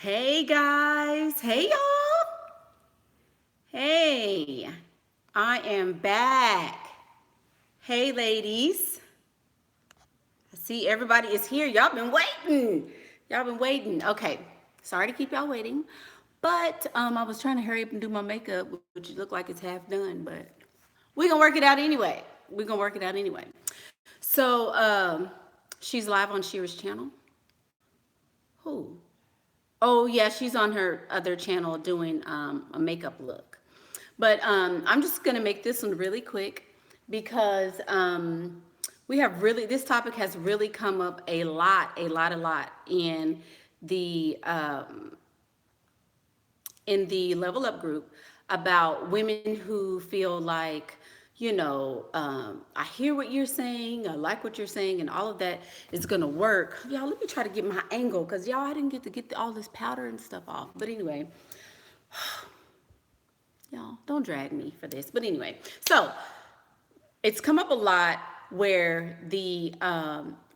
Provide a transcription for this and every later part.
Hey guys, hey y'all. Hey, I am back. Hey ladies, I see everybody is here. Y'all been waiting. Y'all been waiting. Okay, sorry to keep y'all waiting, but I was trying to hurry up and do my makeup, which look like it's half done, but we gonna work it out anyway. We gonna work it out anyway. So she's live on Shira's channel. Who? Oh yeah, she's on her other channel doing a makeup look. But I'm just gonna make this one really quick because we have really this topic has really come up a lot the um, in the Level Up group about women who feel like, I hear what you're saying, I like what you're saying, and all of that is gonna work. Y'all, let me try to get my angle because y'all, I didn't get to get all this powder and stuff off. But anyway, y'all, don't drag me for this. But anyway, so it's come up a lot where the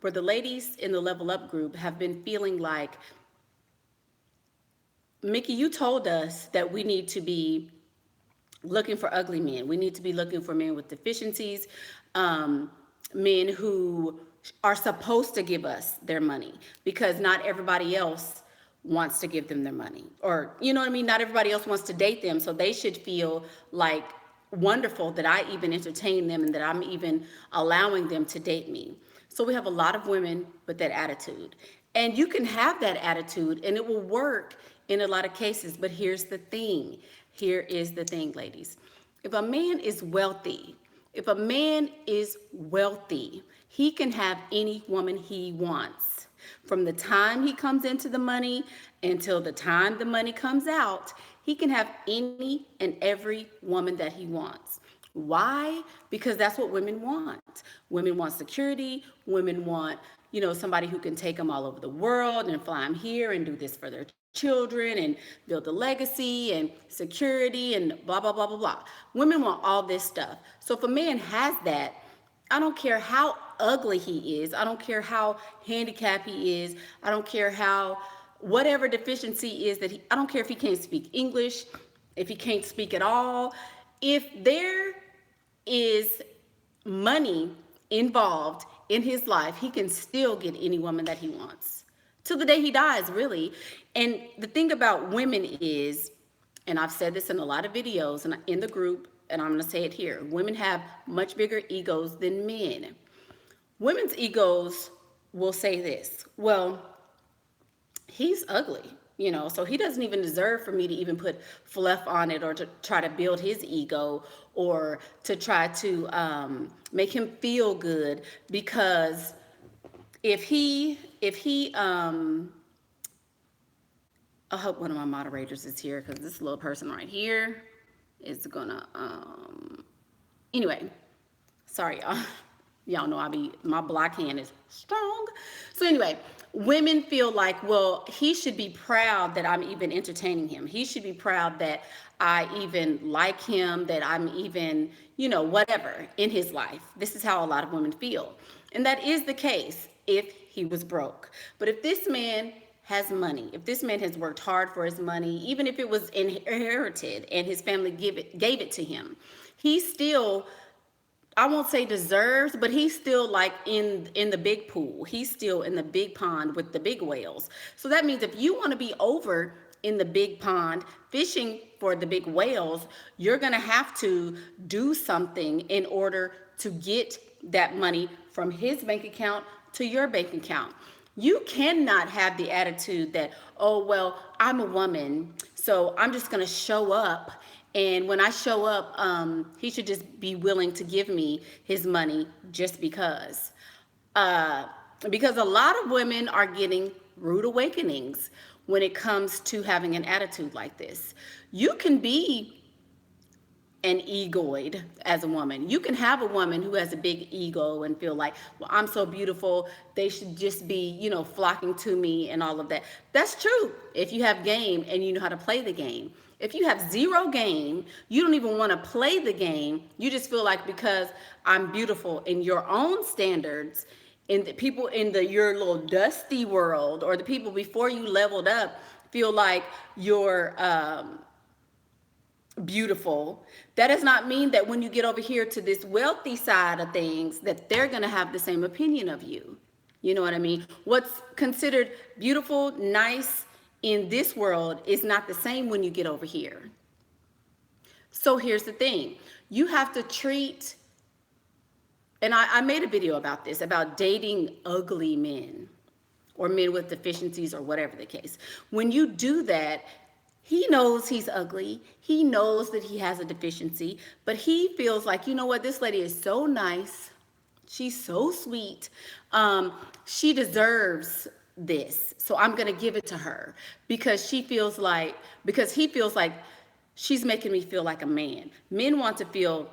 ladies in the Level Up group have been feeling like, Mickey, you told us that we need to be looking for ugly men. We need to be looking for men with deficiencies, men who are supposed to give us their money because not everybody else wants to give them their money. Or, you know what I mean? Not everybody else wants to date them. So they should feel like wonderful that I even entertain them and that I'm even allowing them to date me. So we have a lot of women with that attitude. And you can have that attitude and it will work in a lot of cases. But here's the thing. Here is the thing, ladies. If a man is wealthy, he can have any woman he wants. From the time he comes into the money until the time the money comes out, he can have any and every woman that he wants. Why? Because that's what women want. Women want security. Women want, somebody who can take them all over the world and fly them here and do this for their children and build a legacy and security and blah, blah, blah, blah, blah. Women want all this stuff. So if a man has that, I don't care how ugly he is. I don't care how handicapped he is. I don't care how, whatever deficiency is I don't care if he can't speak English, if he can't speak at all. If there is money involved in his life, he can still get any woman that he wants till the day he dies, really. And the thing about women is, and I've said this in a lot of videos and in the group, and I'm going to say it here, women have much bigger egos than men. Women's egos will say this, well, he's ugly, so he doesn't even deserve for me to even put fluff on it or to try to build his ego or to try to make him feel good, because I hope one of my moderators is here because this little person right here is gonna anyway, sorry y'all. Y'all know my block hand is strong. So anyway, women feel like, well, he should be proud that I'm even entertaining him. He should be proud that I even like him, that I'm even, whatever in his life. This is how a lot of women feel. And that is the case if he was broke. But if this man has money, if this man has worked hard for his money, even if it was inherited and his family gave it to him, he still, I won't say deserves, but he's still like in the big pool. He's still in the big pond with the big whales. So that means if you want to be over in the big pond fishing for the big whales, you're going to have to do something in order to get that money from his bank account to your bank account. You cannot have the attitude that, oh, well, I'm a woman, so I'm just going to show up. And when I show up, he should just be willing to give me his money just because. Because a lot of women are getting rude awakenings when it comes to having an attitude like this. You can be an egoid as a woman. You can have a woman who has a big ego and feel like, well, I'm so beautiful, they should just be, flocking to me and all of that. That's true if you have game and you know how to play the game. If you have zero game, you don't even want to play the game. You just feel like because I'm beautiful in your own standards, in the people in your little dusty world, or the people before you leveled up feel like you're beautiful, that does not mean that when you get over here to this wealthy side of things that they're going to have the same opinion of you. You know what I mean? What's considered beautiful, nice in this world is not the same when you get over here. So here's the thing. You have to treat, and I made a video about this, about dating ugly men or men with deficiencies or whatever the case. When you do that, he knows he's ugly. He knows that he has a deficiency, but he feels like, you know what, this lady is so nice. She's so sweet. She deserves this. So I'm going to give it to her because he feels like she's making me feel like a man. Men want to feel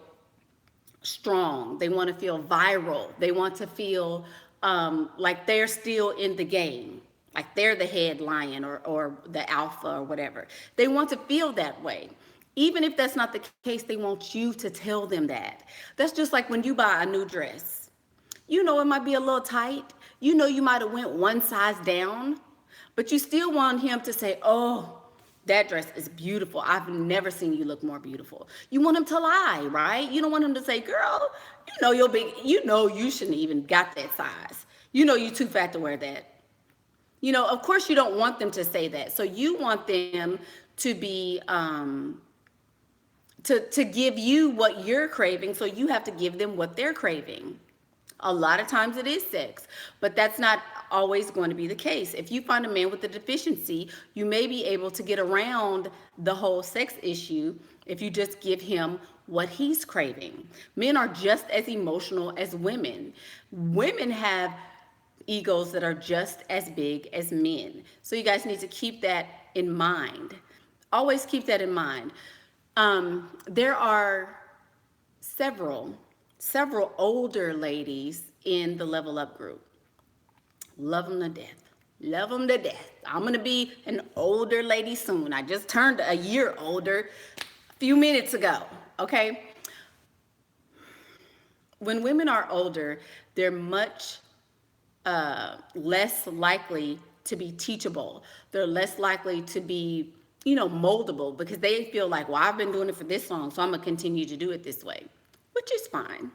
strong. They want to feel viral. They want to feel like they're still in the game, like they're the head lion or the alpha or whatever. They want to feel that way. Even if that's not the case, they want you to tell them that. That's just like when you buy a new dress. You know it might be a little tight. You know you might have went one size down, but you still want him to say, oh, that dress is beautiful. I've never seen you look more beautiful. You want him to lie, right? You don't want him to say, girl, you know you're big. You know you shouldn't even got that size. You know you too fat to wear that. You know, of course you don't want them to say that. So you want them to be, to give you what you're craving. So you have to give them what they're craving. A lot of times it is sex, but that's not always going to be the case. If you find a man with a deficiency, you may be able to get around the whole sex issue if you just give him what he's craving. Men are just as emotional as women. Women have egos that are just as big as men. So you guys need to keep that in mind. Always keep that in mind. There are several older ladies in the Level Up group. Love them to death. Love them to death. I'm going to be an older lady soon. I just turned a year older a few minutes ago, okay? When women are older, they're much less likely to be teachable. They're less likely to be, moldable because they feel like, well, I've been doing it for this long, so I'm going to continue to do it this way, which is fine.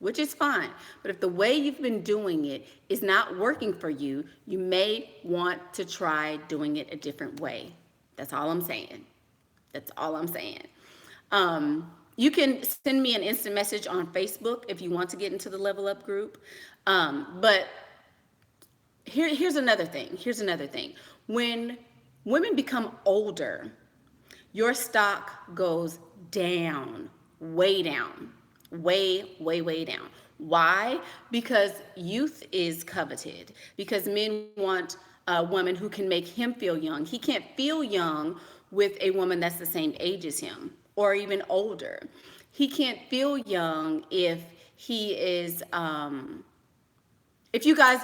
But if the way you've been doing it is not working for you, you may want to try doing it a different way. That's all I'm saying. You can send me an instant message on Facebook if you want to get into the Level Up group. But here's another thing. When women become older, your stock goes down, way down. Way down. Why? Because youth is coveted. Because men want a woman who can make him feel young. He can't feel young with a woman that's the same age as him or even older. He can't feel young if he is, if you guys,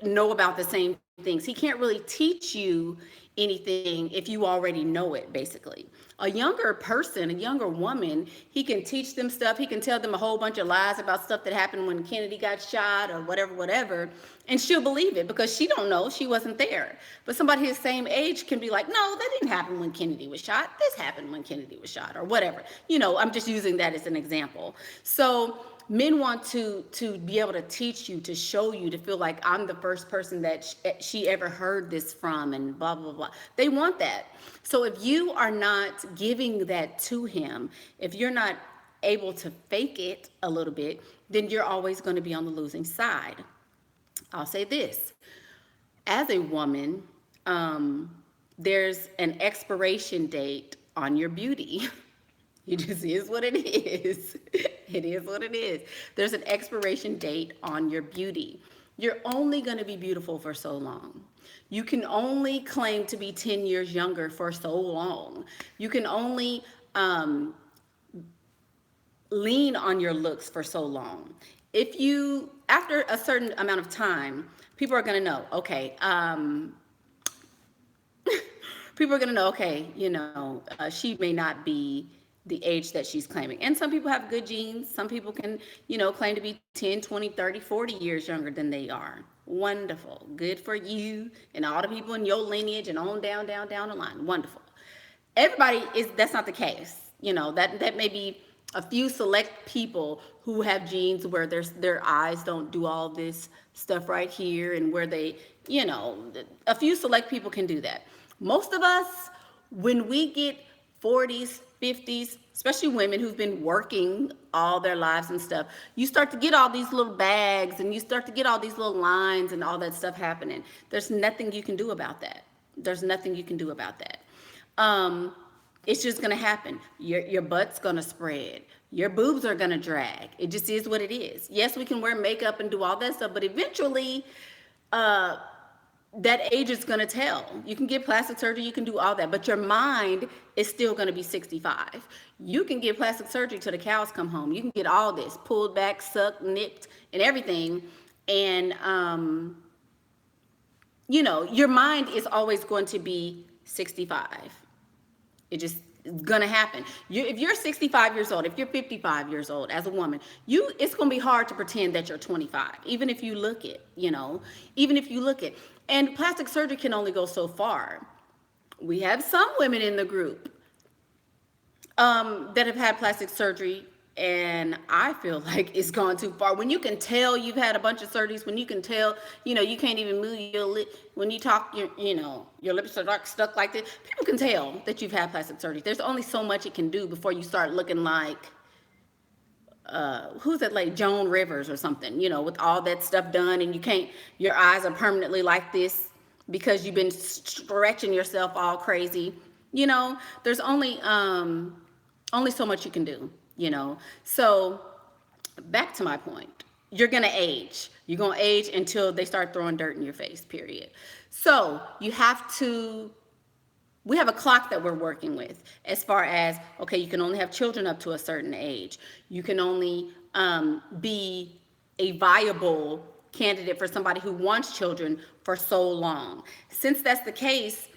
know about the same things. He can't really teach you anything if you already know it, basically. A younger person, a younger woman, he can teach them stuff. He can tell them a whole bunch of lies about stuff that happened when Kennedy got shot or whatever, and she'll believe it because she don't know, she wasn't there. But somebody his same age can be like, no, that didn't happen when Kennedy was shot. This happened when Kennedy was shot or whatever. I'm just using that as an example. So men want to be able to teach you, to show you, to feel like I'm the first person that she ever heard this from and blah, blah, blah. They want that. So if you are not giving that to him, if you're not able to fake it a little bit, then you're always going to be on the losing side. I'll say this. As a woman, there's an expiration date on your beauty. It just is what it is. It is what it is. There's an expiration date on your beauty. You're only going to be beautiful for so long. You can only claim to be 10 years younger for so long. You can only lean on your looks for so long. After a certain amount of time, people are going to know, okay, she may not be the age that she's claiming. And some people have good genes. Some people can, claim to be 10, 20, 30, 40 years younger than they are, Wonderful. Good for you and all the people in your lineage and on down the line. Wonderful. Everybody is, that's not the case. You know, that may be a few select people who have genes where their eyes don't do all this stuff right here, and where they, you know, a few select people can do that. Most of us, when we get 40s, 50s, especially women who've been working all their lives and stuff, you start to get all these little bags, and you start to get all these little lines and all that stuff happening. There's nothing you can do about that. There's nothing you can do about that. It's just gonna happen. Your butt's gonna spread. Your boobs are gonna drag. It just is what it is. Yes, we can wear makeup and do all that stuff, but eventually, that age is gonna tell. You can get plastic surgery, you can do all that, but your mind is still gonna be 65. You can get plastic surgery till the cows come home. You can get all this pulled back, sucked, nipped, and everything, and you know, your mind is always going to be 65. It just is gonna happen. If you're 65 years old, if you're 55 years old as a woman, it's gonna be hard to pretend that you're 25, even if you look it, you know, even if you look it. And plastic surgery can only go so far. We have some women in the group that have had plastic surgery, and I feel like it's gone too far. When you can tell you've had a bunch of surgeries, when you can tell, you know, you can't even move your lip, when you talk, you know, your lips are stuck like this, people can tell that you've had plastic surgery. There's only so much it can do before you start looking like, who's that lady, Joan Rivers or something, you know, with all that stuff done, and you can't, your eyes are permanently like this because you've been stretching yourself all crazy. You know, there's only so much you can do, you know. So back to my point, you're gonna age. You're gonna age until they start throwing dirt in your face, period. So you have to, we have a clock that we're working with as far as, okay, you can only have children up to a certain age. You can only be a viable candidate for somebody who wants children for so long. Since that's the case,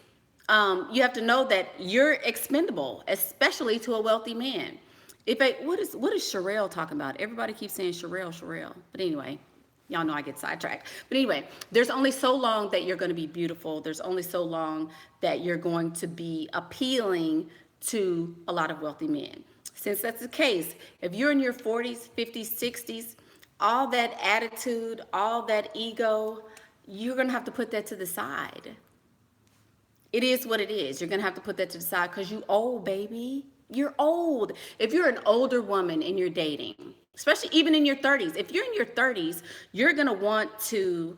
you have to know that you're expendable, especially to a wealthy man. What is Sherelle talking about? Everybody keeps saying Sherelle. But anyway, y'all know I get sidetracked. But anyway, there's only so long that you're going to be beautiful. There's only so long that you're going to be appealing to a lot of wealthy men. Since that's the case, if you're in your 40s, 50s, 60s, all that attitude, all that ego, you're going to have to put that to the side. It is what it is. You're going to have to put that to the side because you old, baby. You're old. If you're an older woman and you're dating, especially even in your 30s, if you're in your 30s, you're going to want to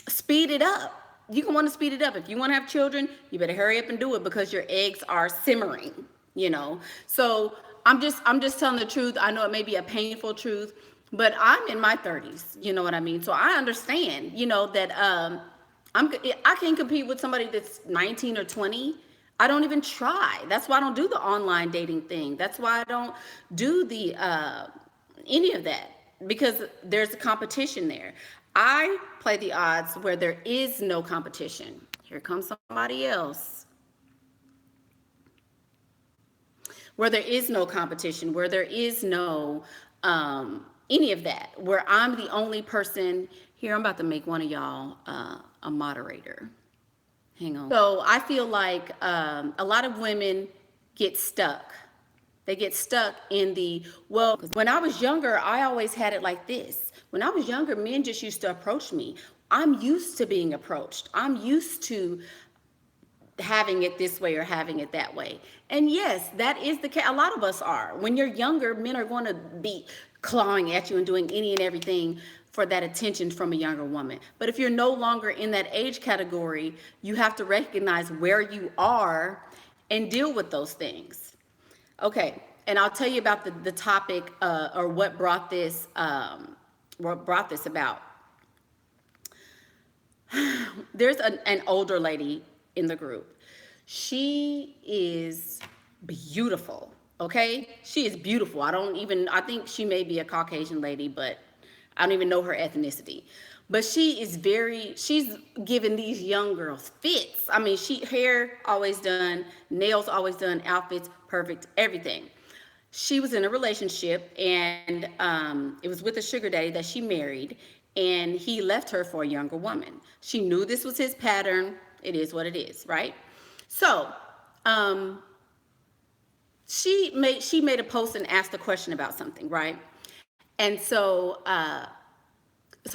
speed it up. You can want to speed it up. If you want to have children, you better hurry up and do it because your eggs are simmering, you know. So I'm just telling the truth. I know it may be a painful truth, but I'm in my 30s, you know what I mean? So I understand, you know, that I can't compete with somebody that's 19 or 20. I don't even try. That's why I don't do the online dating thing. That's why I don't do the any of that, because there's a competition there. I play the odds where there is no competition. Here comes somebody else. Where there is no competition, where there is no any of that, where I'm the only person here. I'm about to make one of y'all a moderator. Hang on. So I feel like a lot of women get stuck. They get stuck in the, well, when I was younger, I always had it like this. When I was younger, men just used to approach me. I'm used to being approached. I'm used to having it this way or having it that way. And yes, that is the case. A lot of us are. When you're younger, men are going to be clawing at you and doing any and everything for that attention from a younger woman. But if you're no longer in that age category, you have to recognize where you are and deal with those things. Okay, and I'll tell you about the topic or what brought this about. There's an older lady in the group. She is beautiful, okay? She is beautiful. I think she may be a Caucasian lady, but I don't even know her ethnicity. But she's giving these young girls fits. I mean, hair always done, nails always done, outfits perfect, everything. She was in a relationship, and it was with a sugar daddy that she married. and he left her for a younger woman. She knew this was his pattern. It is what it is, right? So, she made a post and asked a question about something, right? And so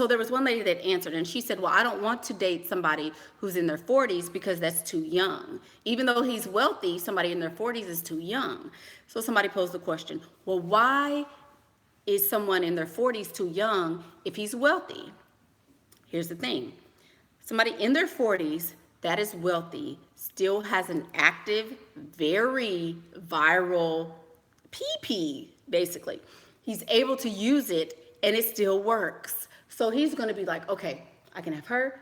there was one lady that answered, and she said, well, I don't want to date somebody who's in their 40s because that's too young. Even though he's wealthy, somebody in their 40s is too young. So somebody posed the question, well, why is someone in their 40s too young if he's wealthy? Here's the thing. Somebody in their 40s that is wealthy still has an active, very viral PP, basically. He's able to use it, and it still works. So he's going to be like, okay, I can have her,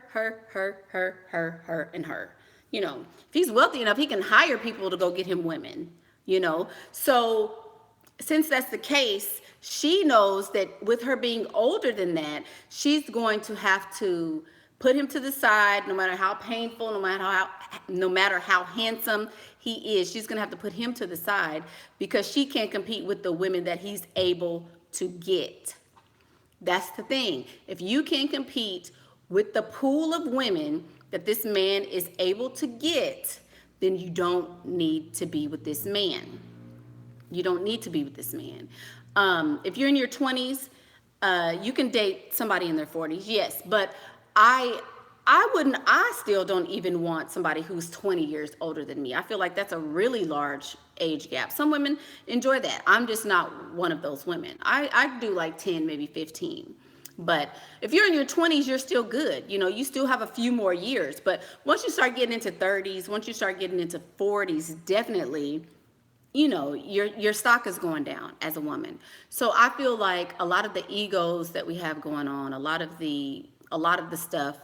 and her. You know, if he's wealthy enough, he can hire people to go get him women, you know. So since that's the case, she knows that with her being older than that, she's going to have to put him to the side, no matter how painful, no matter how handsome he is. She's going to have to put him to the side because she can't compete with the women that he's able to get. That's the thing. If you can't compete with the pool of women that this man is able to get, then you don't need to be with this man. You don't need to be with this man. If you're in your 20s, you can date somebody in their 40s, yes, but I still don't even want somebody who's 20 years older than me. I feel like that's a really large age gap. Some women enjoy that. I'm just not one of those women. I do like 10, maybe 15. But if you're in your 20s, you're still good. You know, you still have a few more years. But once you start getting into 30s, once you start getting into 40s, definitely, you know, your stock is going down as a woman. So I feel like a lot of the egos that we have going on, a lot of the stuff,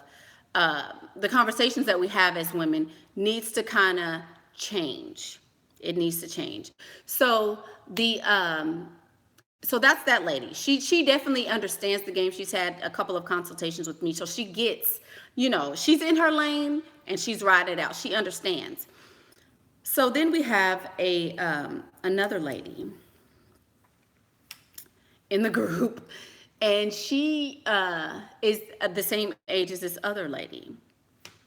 the conversations that we have as women needs to kind of change. It needs to change. So so that's that lady. She definitely understands the game. She's had a couple of consultations with me, so she gets, you know, she's in her lane and she's riding it out. She understands. So then we have another lady in the group, and she is the same age as this other lady.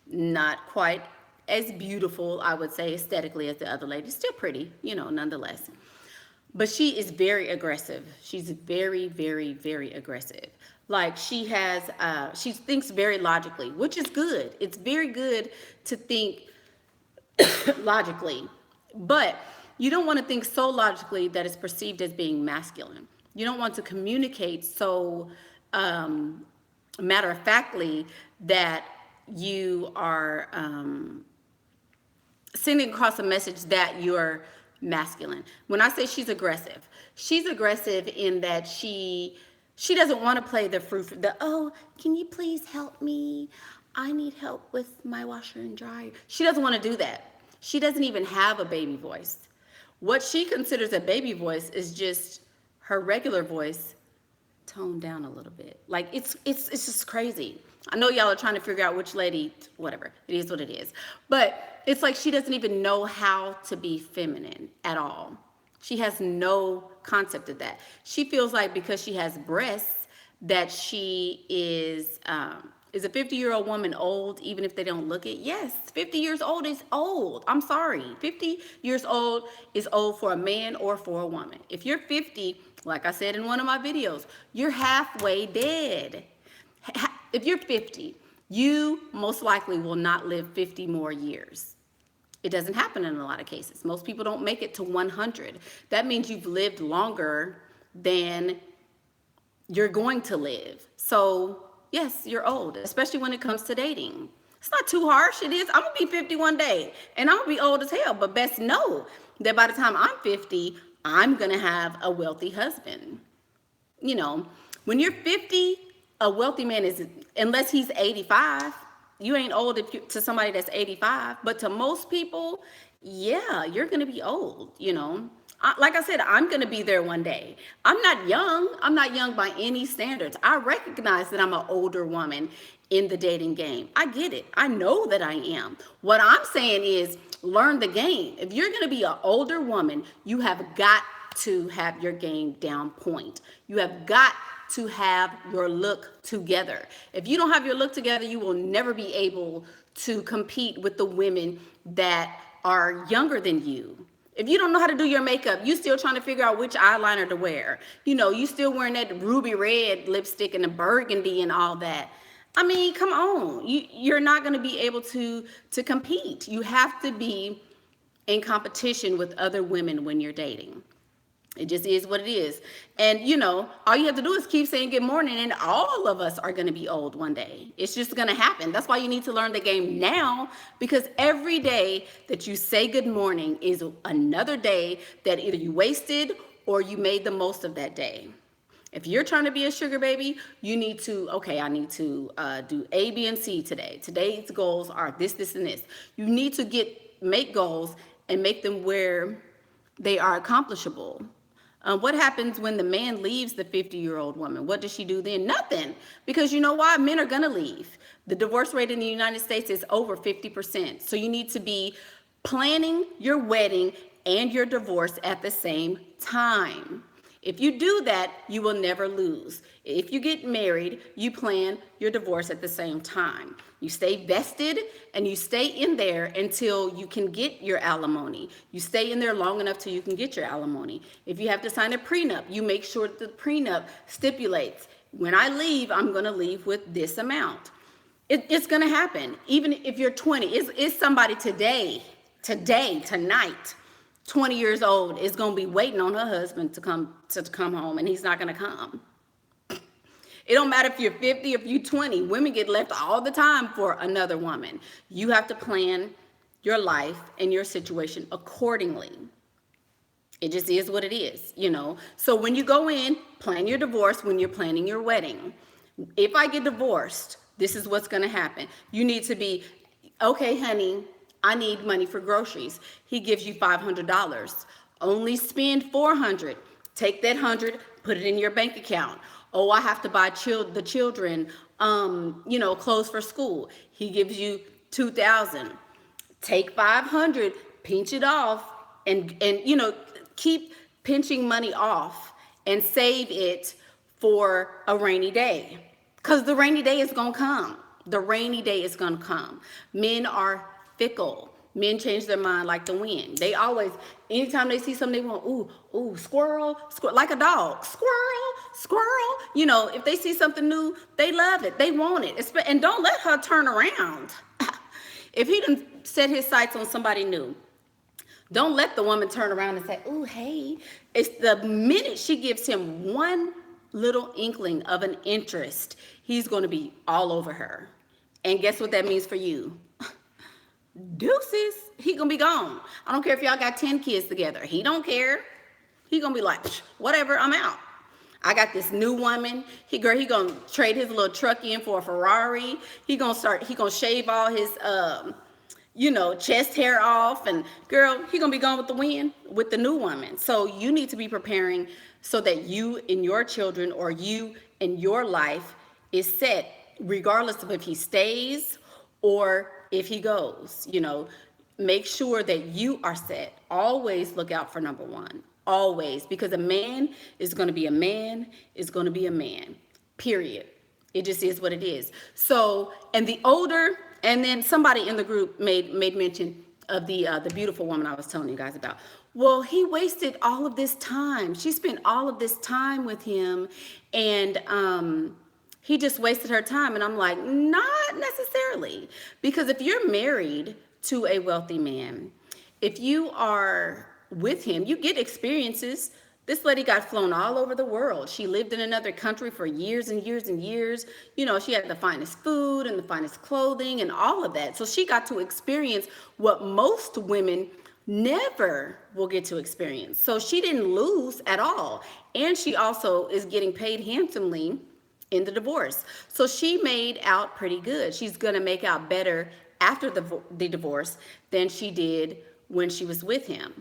Not quite as beautiful, I would say, aesthetically as the other lady. Still pretty, you know, nonetheless. But she is very aggressive. She's very, very, very aggressive. Like she thinks very logically, which is good. It's very good to think logically, but you don't want to think so logically that it's perceived as being masculine. You don't want to communicate so matter-of-factly that you are sending across a message that you're masculine. When I say she's aggressive in that she doesn't want to play oh, can you please help me? I need help with my washer and dryer. She doesn't want to do that. She doesn't even have a baby voice. What she considers a baby voice is just her regular voice toned down a little bit. Like it's just crazy. I know y'all are trying to figure out which lady, whatever. It is what it is. But it's like she doesn't even know how to be feminine at all. She has no concept of that. She feels like because she has breasts that she is a 50-year-old woman old even if they don't look it? Yes, 50 years old is old. I'm sorry. 50 years old is old for a man or for a woman. If you're 50, like I said in one of my videos, you're halfway dead. If you're 50, you most likely will not live 50 more years. It doesn't happen in a lot of cases. Most people don't make it to 100. That means you've lived longer than you're going to live. So yes, you're old, especially when it comes to dating. It's not too harsh. It is. I'm going to be 50 one day, and I'm going to be old as hell. But best know that by the time I'm 50, I'm going to have a wealthy husband. You know, when you're 50, a wealthy man is, unless he's 85, you ain't old to somebody that's 85. But to most people, yeah, you're going to be old, you know. Like I said, I'm going to be there one day. I'm not young. I'm not young by any standards. I recognize that I'm an older woman in the dating game. I get it. I know that I am. What I'm saying is learn the game. If you're going to be an older woman, you have got to have your game down point. You have got to have your look together. If you don't have your look together, you will never be able to compete with the women that are younger than you. If you don't know how to do your makeup, you still trying to figure out which eyeliner to wear. You know, you still wearing that ruby red lipstick and the burgundy and all that. I mean, come on. You're not going to be able to compete. You have to be in competition with other women when you're dating. It just is what it is. And, you know, all you have to do is keep saying good morning, and all of us are going to be old one day. It's just going to happen. That's why you need to learn the game now, because every day that you say good morning is another day that either you wasted or you made the most of that day. If you're trying to be a sugar baby, you need to, okay, I need to do A, B, and C today. Today's goals are this, this, and this. You need to make goals and make them where they are accomplishable. What happens when the man leaves the 50-year-old woman? What does she do then? Nothing. Because you know why? Men are going to leave. The divorce rate in the United States is over 50%. So you need to be planning your wedding and your divorce at the same time. If you do that, you will never lose. If you get married, you plan your divorce at the same time. You stay vested and you stay in there until you can get your alimony. You stay in there long enough till you can get your alimony. If you have to sign a prenup, you make sure that the prenup stipulates, when I leave, I'm going to leave with this amount. It's going to happen. Even if you're 20, it's somebody today, tonight, 20 years old is going to be waiting on her husband to come home, and he's not going to come. It don't matter if you're 50, if you're 20. Women get left all the time for another woman. You have to plan your life and your situation accordingly. It just is what it is, you know. So when you go in, plan your divorce when you're planning your wedding. If I get divorced, this is what's going to happen. You need to be, okay, honey, I need money for groceries. He gives you $500. Only spend $400. Take that $100, put it in your bank account. Oh, I have to buy the children, clothes for school. He gives you $2,000. Take $500, pinch it off, and keep pinching money off and save it for a rainy day. Because the rainy day is gonna come. The rainy day is gonna come. Men are fickle. Men change their mind like the wind. They always, anytime they see something, they want, ooh, squirrel, like a dog, squirrel. You know, if they see something new, they love it. They want it. And don't let her turn around. If he done set his sights on somebody new, don't let the woman turn around and say, ooh, hey. It's the minute she gives him one little inkling of an interest, he's going to be all over her. And guess what that means for you? Deuces. He gonna be gone. I don't care if y'all got 10 kids together. He don't care. He gonna be like, whatever, I'm out. I got this new woman. He gonna trade his little truck in for a Ferrari. He gonna shave all his chest hair off, and girl, he gonna be gone with the wind with the new woman. So you need to be preparing so that you and your children, or you and your life, is set regardless of if he stays or if he goes. Make sure that you are set. Always look out for number one. Always. Because a man is going to be a man, is going to be a man. Period. It just is what it is. So, and then somebody in the group made mention of the beautiful woman I was telling you guys about. Well, he wasted all of this time. She spent all of this time with him, and he just wasted her time. And I'm like, not necessarily. Because if you're married to a wealthy man, if you are with him, you get experiences. This lady got flown all over the world. She lived in another country for years and years and years. She had the finest food and the finest clothing and all of that. So she got to experience what most women never will get to experience. So she didn't lose at all. And she also is getting paid handsomely in the divorce. So she made out pretty good. She's going to make out better after the divorce than she did when she was with him,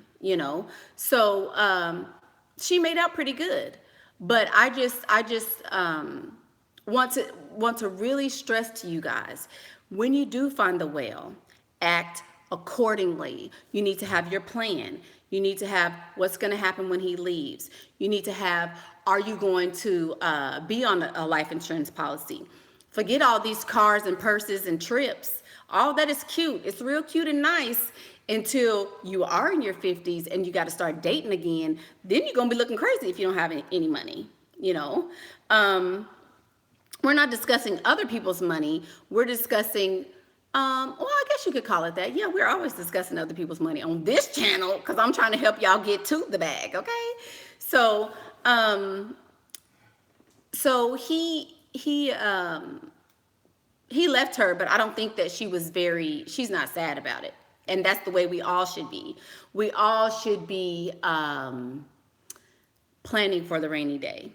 So she made out pretty good. But I just want to really stress to you guys, when you do find the whale, act accordingly. You need to have your plan. You need to have what's going to happen when he leaves. You need to have, are you going to be on a life insurance policy? Forget all these cars and purses and trips. All that is cute. It's real cute and nice until you are in your 50s and you got to start dating again. Then you're going to be looking crazy if you don't have any money, you know. We're not discussing other people's money. We're discussing, well, I guess you could call it that. Yeah, we're always discussing other people's money on this channel because I'm trying to help y'all get to the bag, okay? So, so he left her, but I don't think that she's not sad about it. And that's the way we all should be. We all should be planning for the rainy day,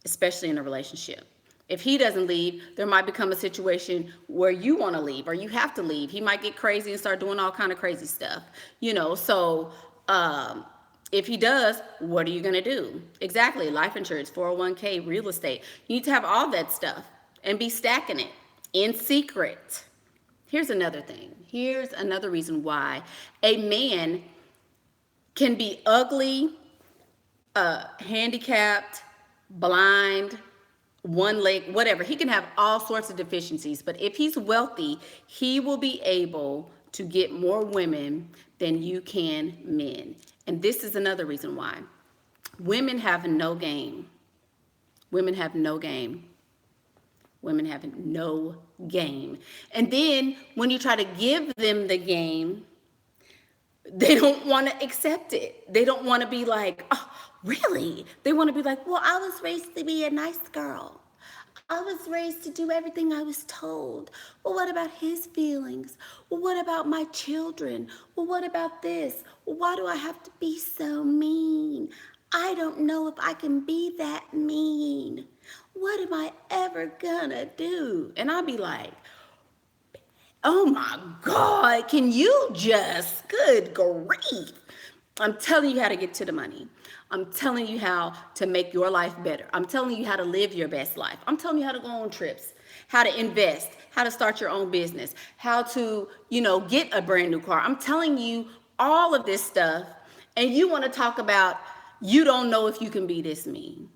especially in a relationship. If he doesn't leave, there might become a situation where you want to leave or you have to leave. He might get crazy and start doing all kind of crazy stuff, you know. So if he does, what are you going to do? Exactly. Life insurance, 401k, real estate. You need to have all that stuff and be stacking it in secret. Here's another thing. Here's another reason why a man can be ugly, handicapped, blind, one leg, whatever. He can have all sorts of deficiencies, but if he's wealthy, he will be able to get more women than you can men. And this is another reason why. Women have no game. Women have no game. Women have no game. And then when you try to give them the game, they don't want to accept it. They don't want to be like, oh, really? They want to be like, well, I was raised to be a nice girl. I was raised to do everything I was told. Well, what about his feelings? Well, what about my children? Well, what about this? Well, why do I have to be so mean? I don't know if I can be that mean. What am I ever gonna do? And I'll be like, oh my God, can you just, good grief. I'm telling you how to get to the money. I'm telling you how to make your life better. I'm telling you how to live your best life. I'm telling you how to go on trips, how to invest, how to start your own business, how to, get a brand new car. I'm telling you all of this stuff. And you want to talk about, you don't know if you can be this mean.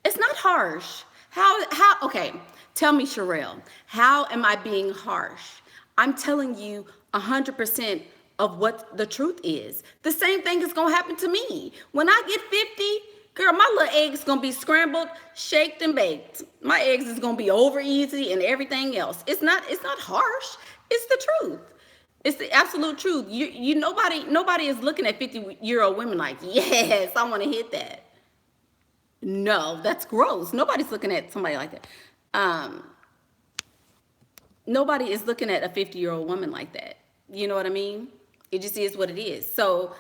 It's not harsh. Okay, tell me, Sherelle, how am I being harsh? I'm telling you 100% of what the truth is. The same thing is going to happen to me. When I get 50, girl, my little eggs going to be scrambled, shaked, and baked. My eggs is going to be over easy and everything else. It's not harsh. It's the truth. It's the absolute truth. Nobody is looking at 50-year-old women like, yes, I want to hit that. No, that's gross. Nobody's looking at somebody like that. Nobody is looking at a 50-year-old woman like that. You know what I mean? It just is what it is. So,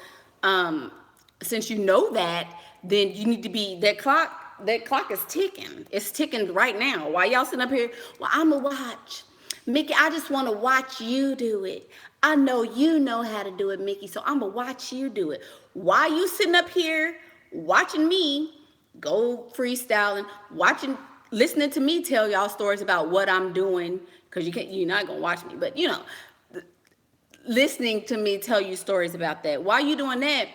since you know that, then you need to be, that clock is ticking. It's ticking right now. While y'all sitting up here, well, I'm a watch. Mickey, I just want to watch you do it. I know you know how to do it, Mickey, so I'm going to watch you do it. While you sitting up here watching me go freestyling, listening to me tell y'all stories about what I'm doing, because you're not going to watch me, but listening to me tell you stories about that. While you doing that,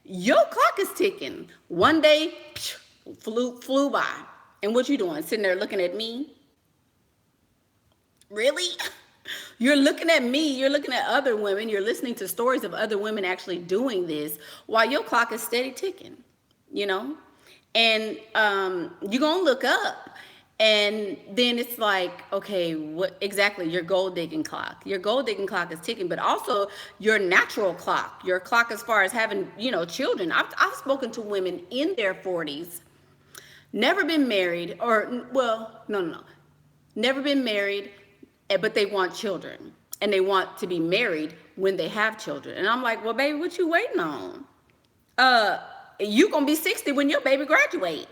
your clock is ticking. One day, flew by. And what you doing? Sitting there looking at me? Really? You're looking at me. You're looking at other women. You're listening to stories of other women actually doing this while your clock is steady ticking, And you're going to look up. And then it's like, okay, what exactly? Your gold digging clock. Your gold digging clock is ticking, but also your natural clock. Your clock as far as having, children. I've spoken to women in their 40s, never been married, or, well, no. Never been married, but they want children. And they want to be married when they have children. And I'm like, well, baby, what you waiting on? You gonna be 60 when your baby graduate.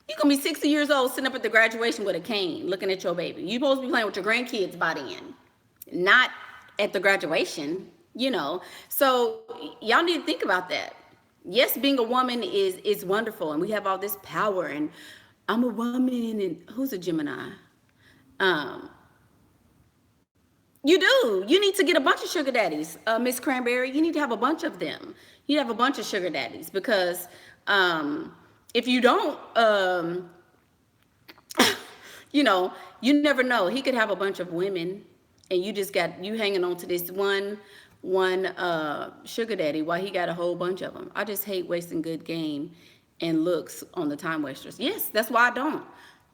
You gonna be 60 years old sitting up at the graduation with a cane looking at your baby. You supposed to be playing with your grandkids by then, not at the graduation, So y'all need to think about that. Yes, being a woman is wonderful, and we have all this power, and I'm a woman, and who's a Gemini? You do. You need to get a bunch of sugar daddies, Miss Cranberry. You need to have a bunch of them. You have a bunch of sugar daddies because if you don't, you never know. He could have a bunch of women, and you just got you hanging on to this one sugar daddy while he got a whole bunch of them. I just hate wasting good game and looks on the time wasters. Yes, that's why I don't.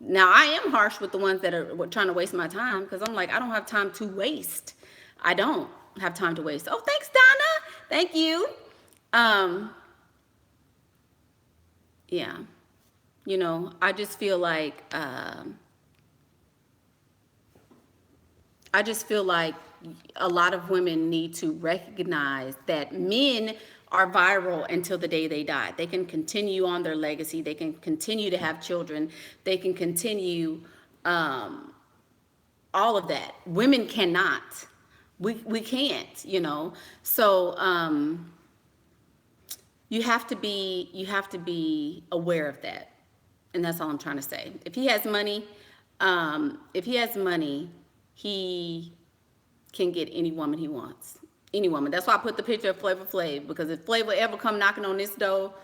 Now I am harsh with the ones that are trying to waste my time because I'm like, I don't have time to waste. I don't have time to waste. Oh, thanks, Donna. Thank you. Yeah. I just feel like a lot of women need to recognize that men are viral until the day they die. They can continue on their legacy. They can continue to have children. They can continue all of that. Women cannot. We can't, So you have to be aware of that. And that's all I'm trying to say. If he has money, he can get any woman he wants. Any woman. That's why I put the picture of Flavor Flav, because if Flavor ever come knocking on this door,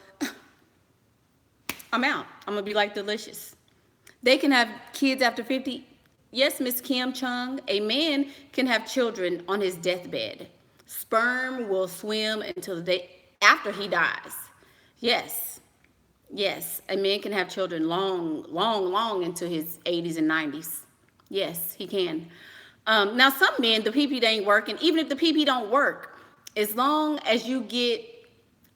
I'm out. I'm going to be like Delicious. They can have kids after 50. Yes, Miss Kim Chung, a man can have children on his deathbed. Sperm will swim until the day after he dies. Yes. Yes, a man can have children long into his 80s and 90s. Yes, he can. Now, some men, the PP ain't working. Even if the PP don't work, as long as you get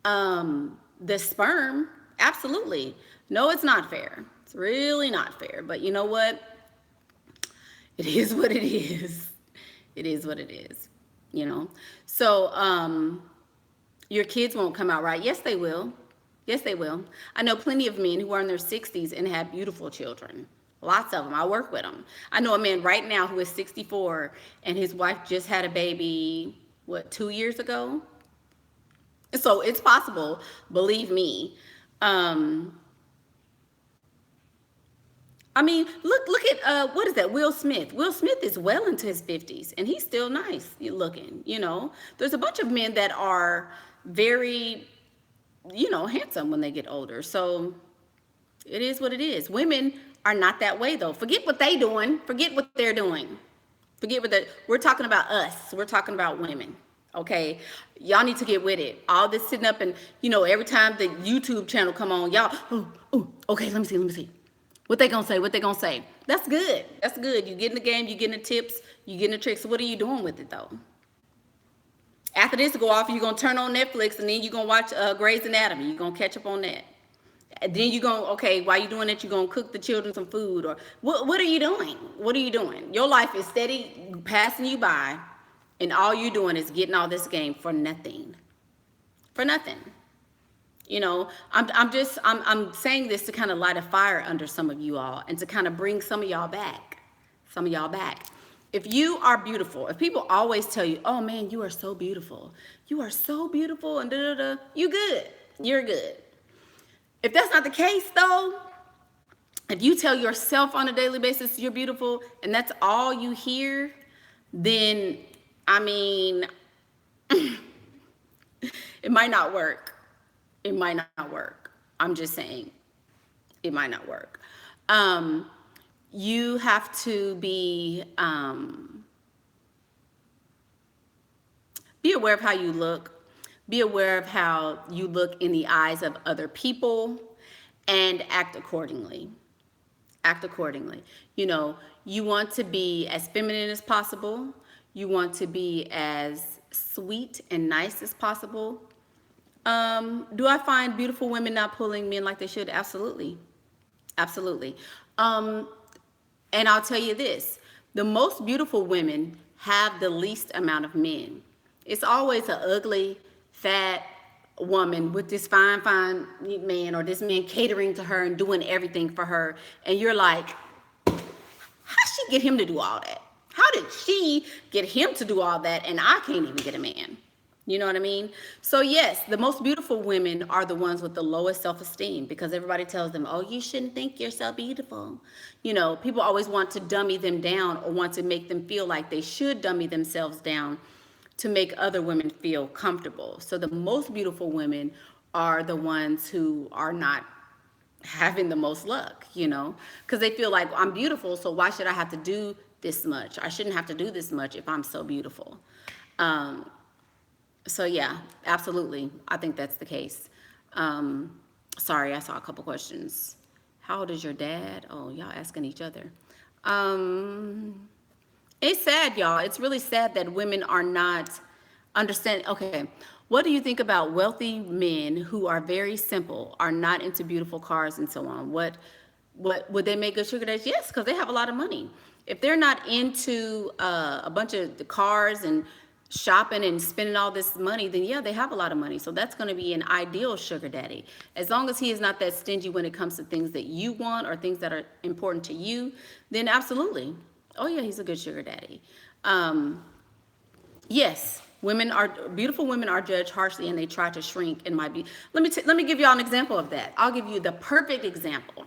the sperm, absolutely. No, it's not fair. It's really not fair. But you know what? It is what it is. It is what it is. So your kids won't come out right. Yes, they will. Yes, they will. I know plenty of men who are in their 60s and have beautiful children. Lots of them. I work with them. I know a man right now who is 64 and his wife just had a baby, 2 years ago? So it's possible, believe me. Look at, what is that, Will Smith. Will Smith is well into his 50s, and he's still nice looking, There's a bunch of men that are very, handsome when they get older. So it is what it is. Women are not that way, though. Forget what they doing. Forget what they're doing. We're talking about us. We're talking about women. Okay, y'all need to get with it. All this sitting up and, every time the YouTube channel come on, y'all, okay, let me see. What they gonna say? That's good. You get in the game, you getting the tips, you getting the tricks. So what are you doing with it, though? After this go off, you're gonna turn on Netflix, and then you're gonna watch Grey's Anatomy. You're gonna catch up on that. And then you're gonna, while you're doing that, you're gonna cook the children some food, or what are you doing? What are you doing? Your life is steady passing you by, and all you're doing is getting all this game for nothing. For nothing. I'm saying this to kind of light a fire under some of you all and to kind of bring some of y'all back. If you are beautiful, if people always tell you, oh man, you are so beautiful. You are so beautiful and da-da-da, you good. You're good. If that's not the case though, if you tell yourself on a daily basis you're beautiful and that's all you hear, then, it might not work. It might not work. I'm just saying, it might not work. You have to be aware of how you look. Be aware of how you look in the eyes of other people and act accordingly. You want to be as feminine as possible. You want to be as sweet and nice as possible. Do I find beautiful women not pulling men like they should? Absolutely. And I'll tell you this, the most beautiful women have the least amount of men. It's always an ugly, fat woman with this fine man, or this man catering to her and doing everything for her. And you're like, how'd she get him to do all that? How did she get him to do all that and I can't even get a man? You know what I mean? So yes, the most beautiful women are the ones with the lowest self-esteem because everybody tells them, "Oh, you shouldn't think you're so beautiful." You know, people always want to dummy them down or want to make them feel like they should dummy themselves down to make other women feel comfortable. So the most beautiful women are the ones who are not having the most luck, you know, because they feel like I'm beautiful, so why should I have to do this much? I shouldn't have to do this much if I'm so beautiful. Um, so yeah, absolutely. I think that's the case. Sorry, I saw a couple questions. How old is your dad? Oh, y'all asking each other. Um, it's sad, y'all. It's really sad that women are not understanding. Okay, what do you think about wealthy men who are very simple, are not into beautiful cars and so on? What would they make good sugar daddies? Yes, because they have a lot of money. If they're not into a bunch of the cars and shopping and spending all this money, then yeah, they have a lot of money. So that's going to be an ideal sugar daddy. As long as he is not that stingy when it comes to things that you want or things that are important to you, then absolutely. Oh yeah, he's a good sugar daddy. Yes, beautiful women are judged harshly and they try to shrink and might be. Let me give y'all an example of that. I'll give you the perfect example.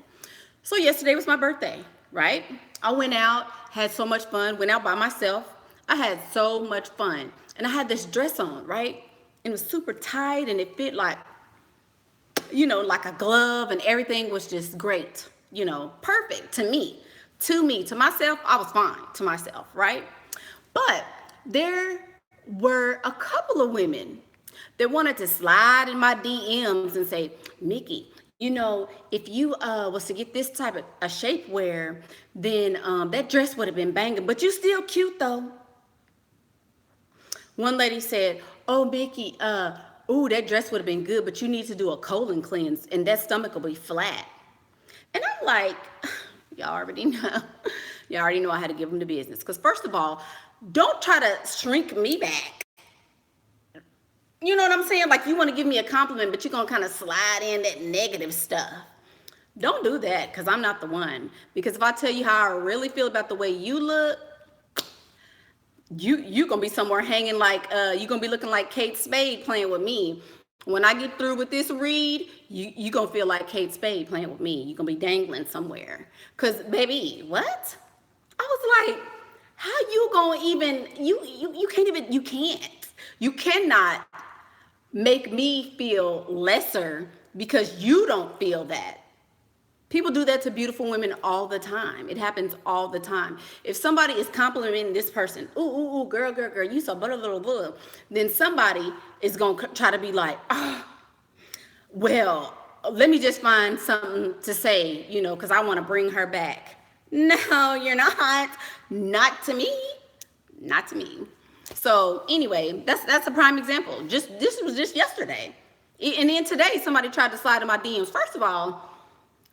So yesterday was my birthday, right? I went out, had so much fun, went out by myself. I had so much fun. And I had this dress on, right? And it was super tight and it fit like, you know, like a glove, and everything was just great, you know, perfect to me. To myself, I was fine to myself, right? But there were a couple of women that wanted to slide in my DMs and say, Mickey, you know, if you was to get this type of a shapewear, then that dress would have been banging, but you still cute though. One lady said, "Oh, Mickey, ooh, that dress would have been good, but you need to do a colon cleanse, and that stomach will be flat." And I'm like, y'all already know. Y'all already know I had to give them the business. Because first of all, don't try to shrink me back. You know what I'm saying? Like you want to give me a compliment, but you're going to kind of slide in that negative stuff. Don't do that because I'm not the one. Because if I tell you how I really feel about the way you look, you gonna be somewhere hanging like you gonna be looking like Kate Spade playing with me. When I get through with this read, you gonna feel like Kate Spade playing with me. You gonna be dangling somewhere. Cause baby, what? I was like, how you gonna even you can't even you cannot make me feel lesser because you don't feel that. People do that to beautiful women all the time. It happens all the time. If somebody is complimenting this person, ooh, ooh, ooh, girl, you so blah, blah, blah, then somebody is going to try to be like, oh, well, let me just find something to say, you know, because I want to bring her back. No, you're not. Not to me. Not to me. So anyway, that's a prime example. This was just yesterday. And then today, somebody tried to slide in my DMs. First of all,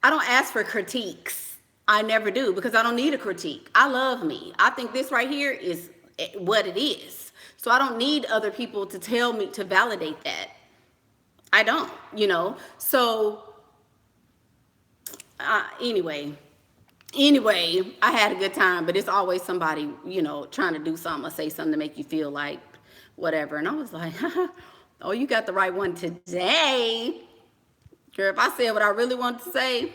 I don't ask for critiques. I never do because I don't need a critique. I love me. I think this right here is what it is. So I don't need other people to tell me to validate that. I don't, you know. So anyway, I had a good time, but it's always somebody, you know, trying to do something or say something to make you feel like whatever. And I was like, oh, you got the right one today. Girl, if I said what I really wanted to say,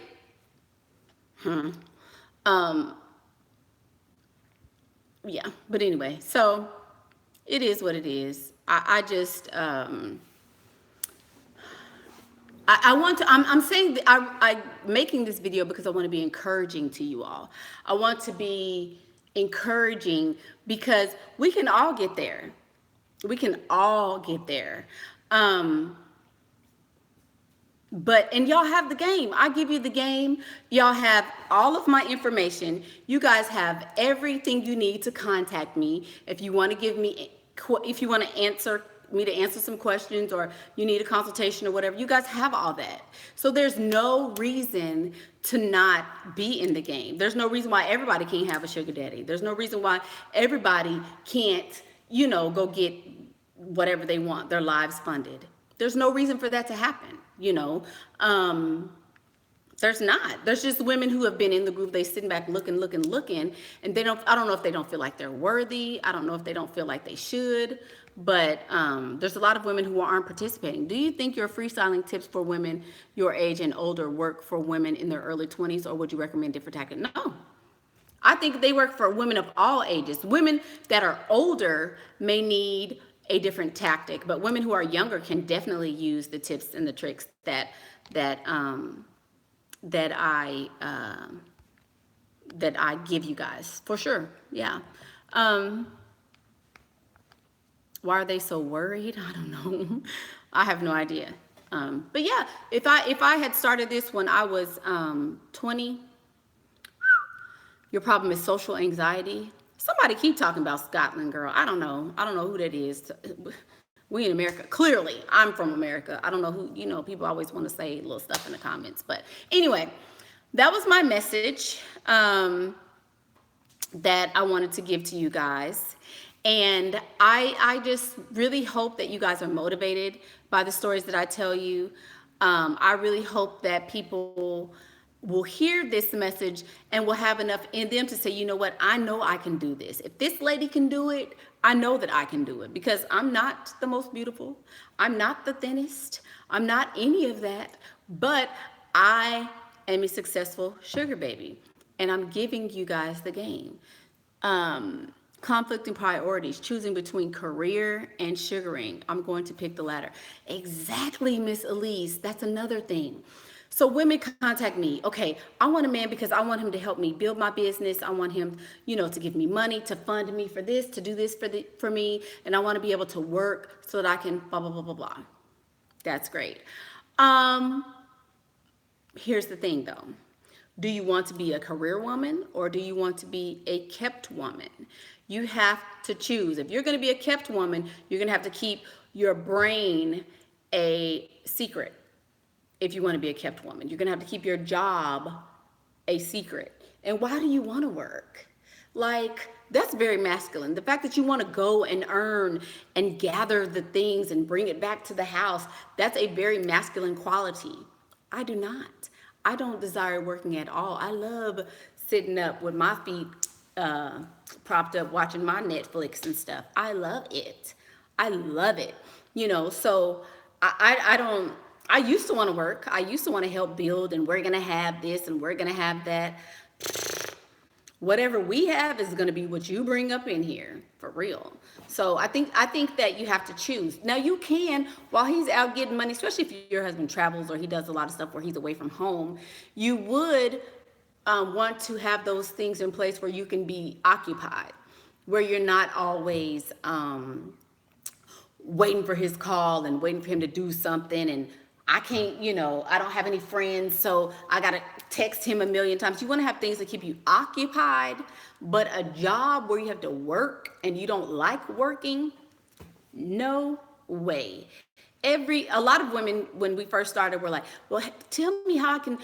yeah. But anyway, so it is what it is. I just, I want to, I'm saying that I'm making this video because I want to be encouraging to you all. I want to be encouraging because we can all get there. We can all get there. And y'all have the game. I give you the game. Y'all have all of my information. You guys have everything you need to contact me. If you want to if you want to answer some questions or you need a consultation or whatever, you guys have all that. So there's no reason to not be in the game. There's no reason why everybody can't have a sugar daddy. There's no reason why everybody can't, you know, go get whatever they want, their lives funded. There's no reason for that to happen, you know. There's not. There's just women who have been in the group. They sitting back looking, and they don't. I don't know if they don't feel like they're worthy. I don't know if they don't feel like they should. But there's a lot of women who aren't participating. Do you think your freestyling tips for women your age and older work for women in their early 20s, or would you recommend different tactics? No, I think they work for women of all ages. Women that are older may need a different tactic, but women who are younger can definitely use the tips and the tricks that um, that I that I give you guys for sure. Yeah. Um, why are they so worried? I don't know. I have no idea. But yeah, if I had started this when I was 20, your problem is social anxiety. Somebody keep talking about Scotland, girl. I don't know. I don't know who that is. We in America. Clearly, I'm from America. I don't know who, people always want to say little stuff in the comments. But anyway, that was my message that I wanted to give to you guys. And I just really hope that you guys are motivated by the stories that I tell you. I really hope that people will hear this message and will have enough in them to say, you know what, I know I can do this. If this lady can do it, I know that I can do it, because I'm not the most beautiful. I'm not the thinnest. I'm not any of that, but I am a successful sugar baby, and I'm giving you guys the game. Conflicting priorities, choosing between career and sugaring. I'm going to pick the latter. Exactly, Miss Elise. That's another thing. So women contact me. Okay, I want a man because I want him to help me build my business. I want him, to give me money, to fund me for this, to do this for me, and I want to be able to work so that I can blah blah blah blah blah. That's great. Um, Here's the thing though. Do you want to be a career woman, or do you want to be a kept woman? You have to choose. If you're going to be a kept woman, you're going to have to keep your brain a secret. If you want to be a kept woman, you're going to have to keep your job a secret. And why do you want to work? Like, that's very masculine. The fact that you want to go and earn and gather the things and bring it back to the house, that's a very masculine quality. I do not. I don't desire working at all. I love sitting up with my feet propped up watching my Netflix and stuff. I love it. I love it. So I don't, I used to want to work. I used to want to help build, and we're going to have this and we're going to have that. Whatever we have is going to be what you bring up in here, for real. So I think that you have to choose. Now you can, while he's out getting money, especially if your husband travels or he does a lot of stuff where he's away from home, you would want to have those things in place where you can be occupied, where you're not always waiting for his call and waiting for him to do something, and I can't, I don't have any friends, so I got to text him a million times. You want to have things that keep you occupied, but a job where you have to work and you don't like working, no way. A lot of women, when we first started, were like, well, tell me how I can,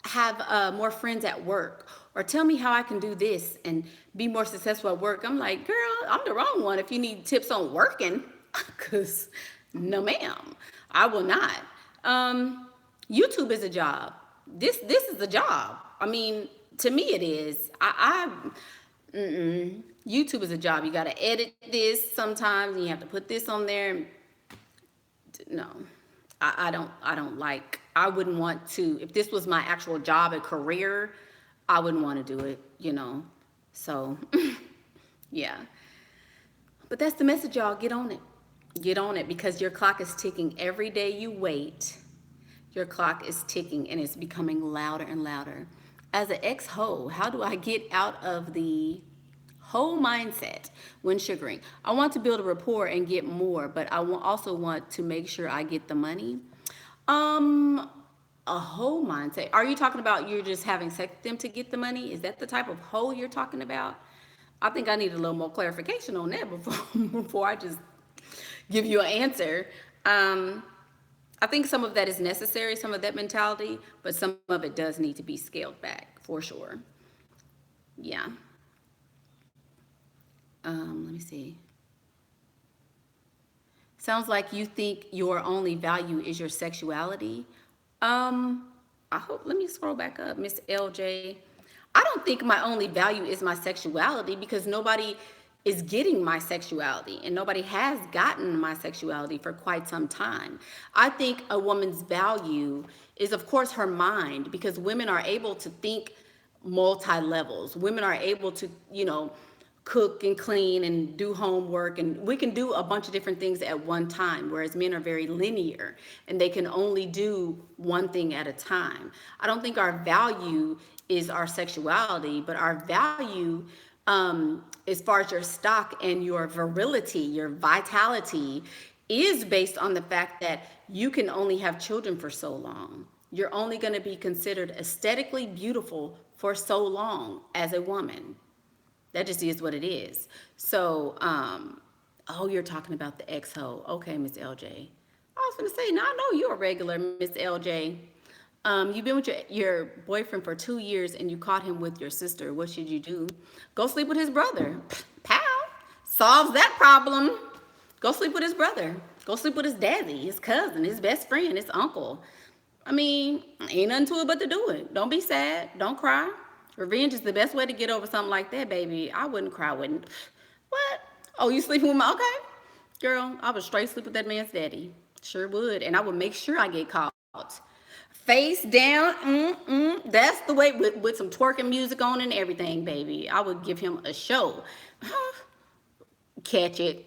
have more friends at work, or tell me how I can do this and be more successful at work. I'm like, girl, I'm the wrong one if you need tips on working, because no, ma'am. I will not. YouTube is a job. This is a job. I mean, to me it is. YouTube is a job. You got to edit this sometimes, and you have to put this on there. No, I don't like. I wouldn't want to. If this was my actual job and career, I wouldn't want to do it. So yeah. But that's the message, y'all. Get on it. Get on it, because your clock is ticking. Every day you wait, your clock is ticking, and it's becoming louder and louder. As an ex-hoe, how do I get out of the hoe mindset when sugaring? I want to build a rapport and get more, but I also want to make sure I get the money. A hoe mindset. Are you talking about you're just having sex with them to get the money? Is that the type of hoe you're talking about? I think I need a little more clarification on that before I just give you an answer. I think some of that is necessary, some of that mentality, but some of it does need to be scaled back for sure. Yeah. Let me see. Sounds like you think your only value is your sexuality. I hope, let me scroll back up. Miss LJ. I don't think my only value is my sexuality, because nobody is getting my sexuality and nobody has gotten my sexuality for quite some time. I think a woman's value is, of course, her mind, because women are able to think multi levels. Women are able to, cook and clean and do homework, and we can do a bunch of different things at one time, whereas men are very linear and they can only do one thing at a time. I don't think our value is our sexuality, but our value, as far as your stock and your virility, your vitality, is based on the fact that you can only have children for so long. You're only going to be considered aesthetically beautiful for so long as a woman. That just is what it is. So, oh, you're talking about the ex-ho. Okay, Miss LJ. I was going to say, now I know you're a regular, Miss LJ. You've been with your boyfriend for 2 years and you caught him with your sister. What should you do? Go sleep with his brother. Pow. Solves that problem. Go sleep with his brother. Go sleep with his daddy, his cousin, his best friend, his uncle. I mean, ain't nothing to it but to do it. Don't be sad. Don't cry. Revenge is the best way to get over something like that, baby. I wouldn't cry, wouldn't. What? Oh, you sleeping with my, okay. Girl, I would straight sleep with that man's daddy. Sure would. And I would make sure I get caught. Face down, that's the way, with some twerking music on and everything, baby. I would give him a show. Catch it.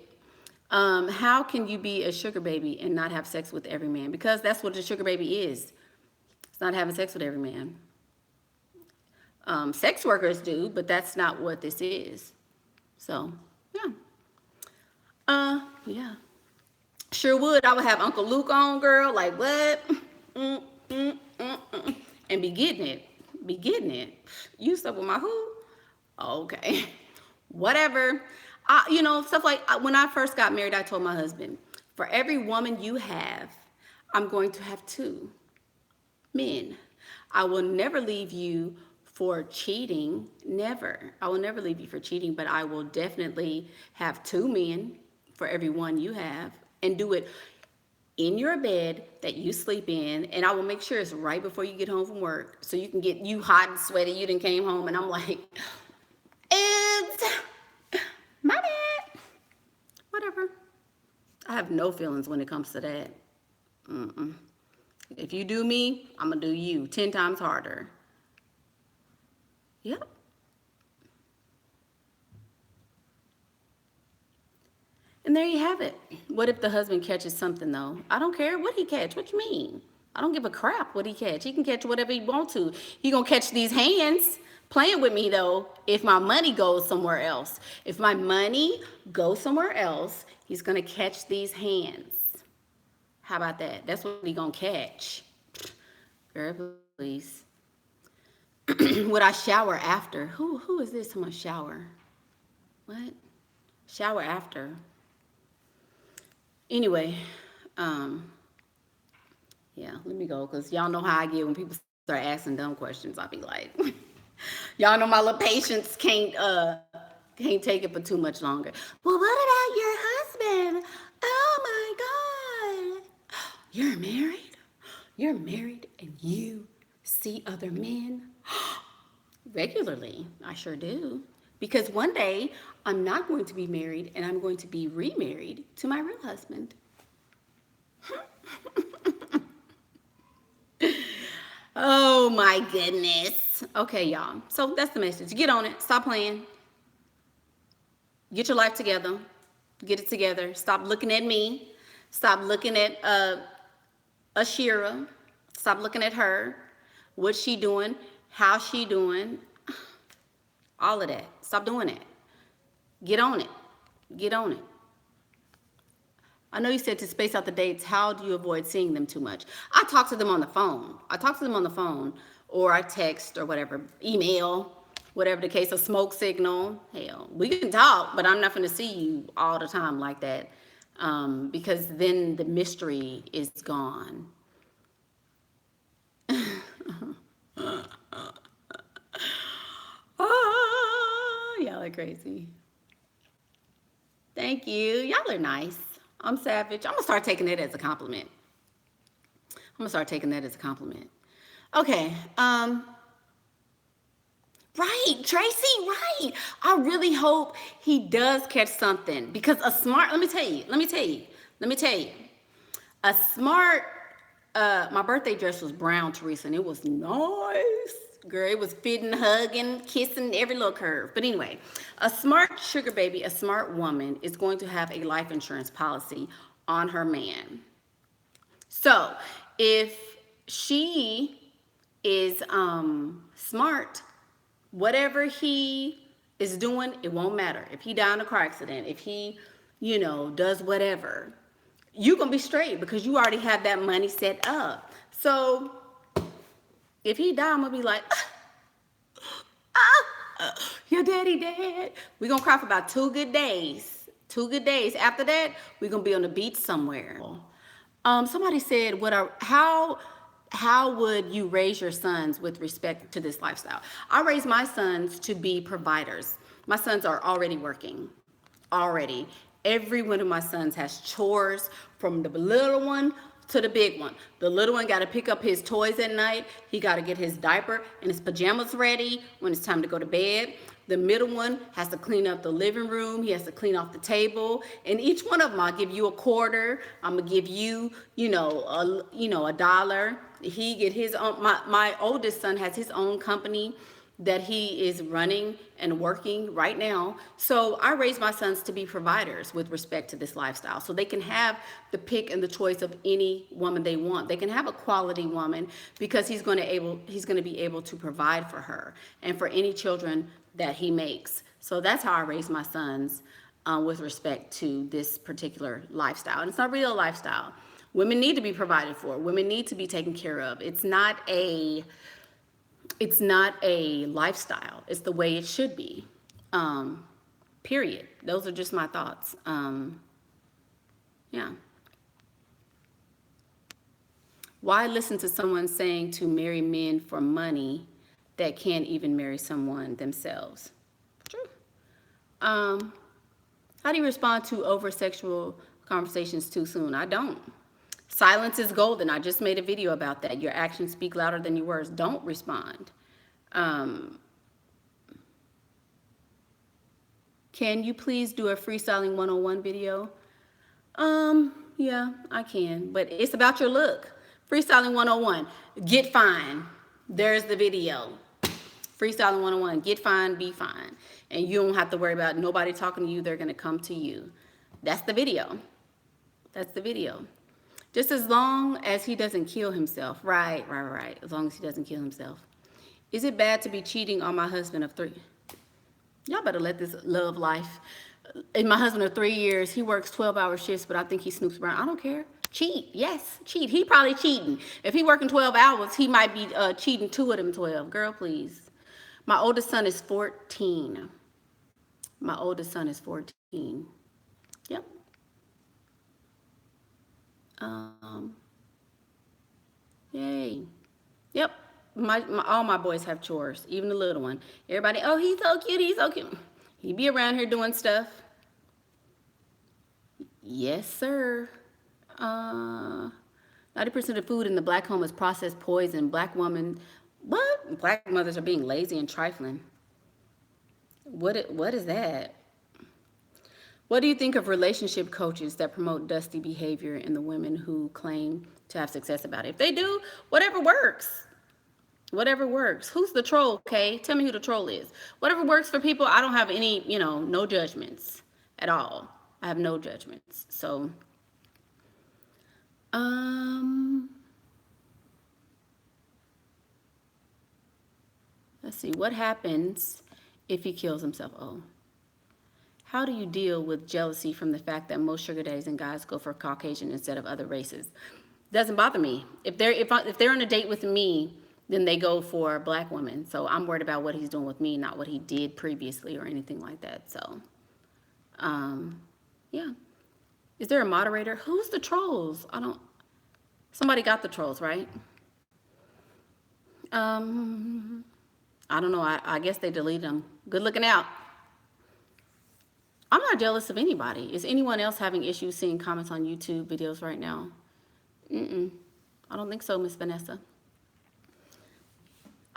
How can you be a sugar baby and not have sex with every man? Because that's what a sugar baby is. It's not having sex with every man. Sex workers do, but that's not what this is. So, yeah. Yeah. Sure would. I would have Uncle Luke on, girl. Like, what? And be getting it. Be getting it. You stuck with my who? Okay. Whatever. Stuff like, when I first got married, I told my husband, for every woman you have, I'm going to have 2 men. I will never leave you for cheating. Never. I will never leave you for cheating, but I will definitely have 2 men for every one you have, and do it in your bed that you sleep in. And I will make sure it's right before you get home from work, so you can get you hot and sweaty. You done came home and I'm like, it's my bad. Whatever. I have no feelings when it comes to that. If you do me, I'm gonna do you 10 times harder. Yep. And there you have it. What if the husband catches something, though? I don't care what he catch. What you mean? I don't give a crap what he catch. He can catch whatever he want to. He gonna catch these hands playing with me, though, if my money goes somewhere else. If my money goes somewhere else, he's gonna catch these hands. How about that? That's what he gonna catch. Girl, please. Would I shower after? Who is this? Someone shower. What? Shower after. Anyway, yeah, let me go, because y'all know how I get when people start asking dumb questions. I'll be like, y'all know my little patience can't take it for too much longer. Well, what about your husband? Oh my God. You're married? You're married and you see other men? Regularly, I sure do. Because one day I'm not going to be married and I'm going to be remarried to my real husband. Oh my goodness. Okay, y'all. So that's the message. Get on it. Stop playing. Get your life together. Get it together. Stop looking at me. Stop looking at Ashira. Stop looking at her. What's she doing? How's she doing? All of that. Stop doing it. Get on it. Get on it. I know you said to space out the dates. How do you avoid seeing them too much? I talk to them on the phone. Or I text or whatever, email, whatever the case, a smoke signal. Hell, we can talk, but I'm not going to see you all the time like that, because then the mystery is gone. Y'all are crazy. Thank you. Y'all are nice. I'm savage. I'm going to start taking it as a compliment. Okay. Right, Tracy, right. I really hope he does catch something because a smart, let me tell you, a smart, my birthday dress was brown, Teresa, and it was nice. Girl, it was fitting, hugging, kissing every little curve. But anyway, a smart sugar baby, a smart woman is going to have a life insurance policy on her man. So if she is smart, whatever he is doing, it won't matter. If he die in a car accident, if he, does whatever, you gonna be straight because you already have that money set up. So if he die, I'm gonna be like, your daddy dead. We gonna cry for about 2 good days. 2 good days. After that, we gonna be on the beach somewhere. Somebody said, how would you raise your sons with respect to this lifestyle? I raise my sons to be providers. My sons are already working. Already. Every one of my sons has chores from the little one to the big one. The little one got to pick up his toys at night. He got to get his diaper and his pajamas ready when it's time to go to bed. The middle one has to clean up the living room. He has to clean off the table. And each one of them, I'll give you a quarter. I'm gonna give you, a dollar. He get his own. My oldest son has his own company that he is running and working right now. So I raise my sons to be providers with respect to this lifestyle. So they can have the pick and the choice of any woman they want. They can have a quality woman because he's going to be able to provide for her and for any children that he makes. So that's how I raise my sons with respect to this particular lifestyle. And it's not really a lifestyle. Women need to be provided for. Women need to be taken care of. It's not a lifestyle. It's the way it should be. Period. Those are just my thoughts. Yeah. Why listen to someone saying to marry men for money that can't even marry someone themselves? True. How do you respond to over sexual conversations too soon? I don't. Silence is golden. I just made a video about that. Your actions speak louder than your words. Don't respond. Can you please do a freestyling 101 video? Yeah, I can, but it's about your look. Freestyling 101, get fine. There's the video. Freestyling 101, get fine, be fine. And you don't have to worry about nobody talking to you. They're going to come to you. That's the video. That's the video. Just as long as he doesn't kill himself. Right. As long as he doesn't kill himself. Is it bad to be cheating on my husband of 3? Y'all better let this love life. And my husband of 3 years, he works 12-hour shifts, but I think he snoops around. I don't care. Cheat. Yes, cheat. He probably cheating. If he working 12 hours, he might be cheating 2 of them 12. Girl, please. My oldest son is 14. My oldest son is 14. Yep. Yay. Yep. All my boys have chores, even the little one. Everybody, oh, he's so cute, he's so cute. He be around here doing stuff. Yes, sir. 90% of the food in the black home is processed poison. Black women, what? Black mothers are being lazy and trifling. What is that? What do you think of relationship coaches that promote dusty behavior in the women who claim to have success about it? If they do, whatever works. Whatever works. Who's the troll, Kay? Tell me who the troll is. Whatever works for people, I don't have any, no judgments at all. I have no judgments. So, let's see. What happens if he kills himself? Oh. How do you deal with jealousy from the fact that most sugar daddies and guys go for Caucasian instead of other races? Doesn't bother me. If they're on a date with me, then they go for black women. So I'm worried about what he's doing with me, not what he did previously or anything like that. So, yeah. Is there a moderator? Who's the trolls? Somebody got the trolls, right? I don't know. I guess they deleted them. Good looking out. I'm not jealous of anybody. Is anyone else having issues seeing comments on YouTube videos right now? I don't think so, Miss Vanessa.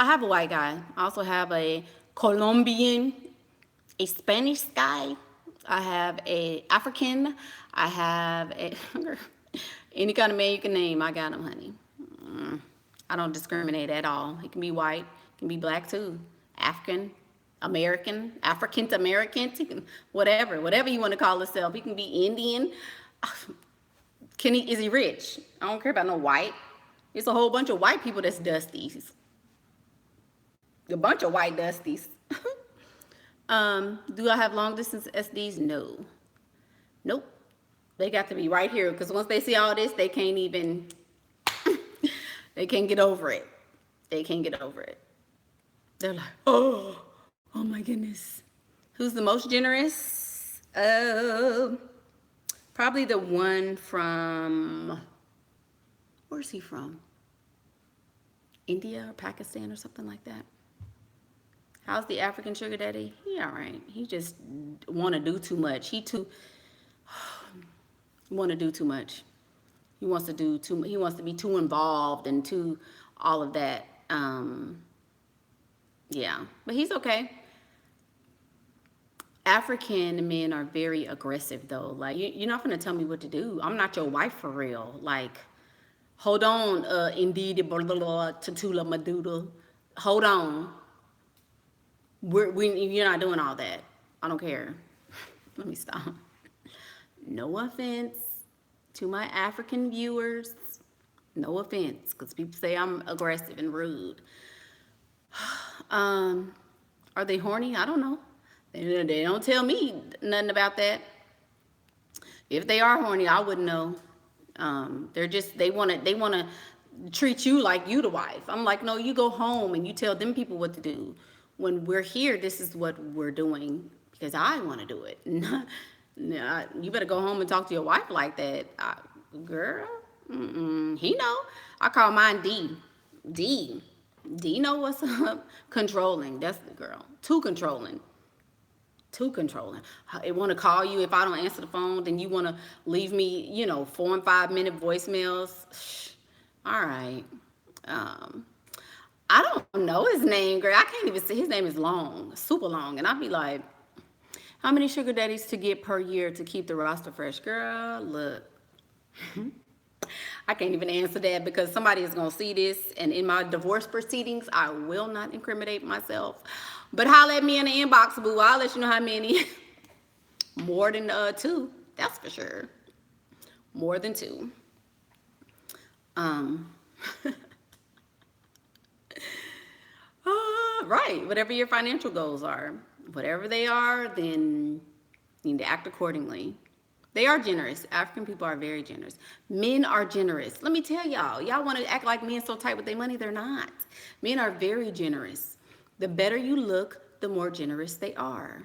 I have a white guy. I also have a Colombian, a Spanish guy. I have a African. I have a any kind of man you can name. I got him, honey. I don't discriminate at all. He can be white, he can be black too, African, American, African American, whatever you want to call himself. He can be Indian. Is he rich? I don't care about no white. It's a whole bunch of white people that's dusties. A bunch of white dusties. Do I have long distance SDs? No. Nope. They got to be right here, because once they see all this, they can't even, they can't get over it. They can't get over it. They're like, oh my goodness. Who's the most generous? Probably the one from, where's he from? India or Pakistan or something like that. How's the African sugar daddy? He all right. He just want to do too much. He want to do too much. He wants to do too. He wants to be too involved and too all of that. Yeah, but he's okay. African men are very aggressive though. Like you're not gonna tell me what to do. I'm not your wife for real. Like, hold on, indeed, Tatula Maduda. Hold on. You're not doing all that. I don't care. Let me stop. No offense to my African viewers. No offense, because people say I'm aggressive and rude. Are they horny? I don't know. They don't tell me nothing about that. If they are horny, I wouldn't know. They wanna treat you like you the wife. I'm like, no, you go home and you tell them people what to do. When we're here, this is what we're doing because I want to do it. No, you better go home and talk to your wife like that. Girl, he know. I call mine D. D know what's up. Controlling. That's the girl. Too controlling. I want to call you. If I don't answer the phone, then you want to leave me, 4 and 5 minute voicemails. All right. I don't know his name, girl. I can't even say his name is long, super long. And I'd be like, how many sugar daddies to get per year to keep the roster fresh? Girl, look. I can't even answer that because somebody is going to see this. And in my divorce proceedings, I will not incriminate myself. But holler at me in the inbox, boo. I'll let you know how many. More than 2. That's for sure. More than 2. Right. Whatever your financial goals are. Whatever they are, then you need to act accordingly. They are generous. African people are very generous. Men are generous. Let me tell y'all. Y'all want to act like men so tight with their money? They're not. Men are very generous. The better you look, the more generous they are.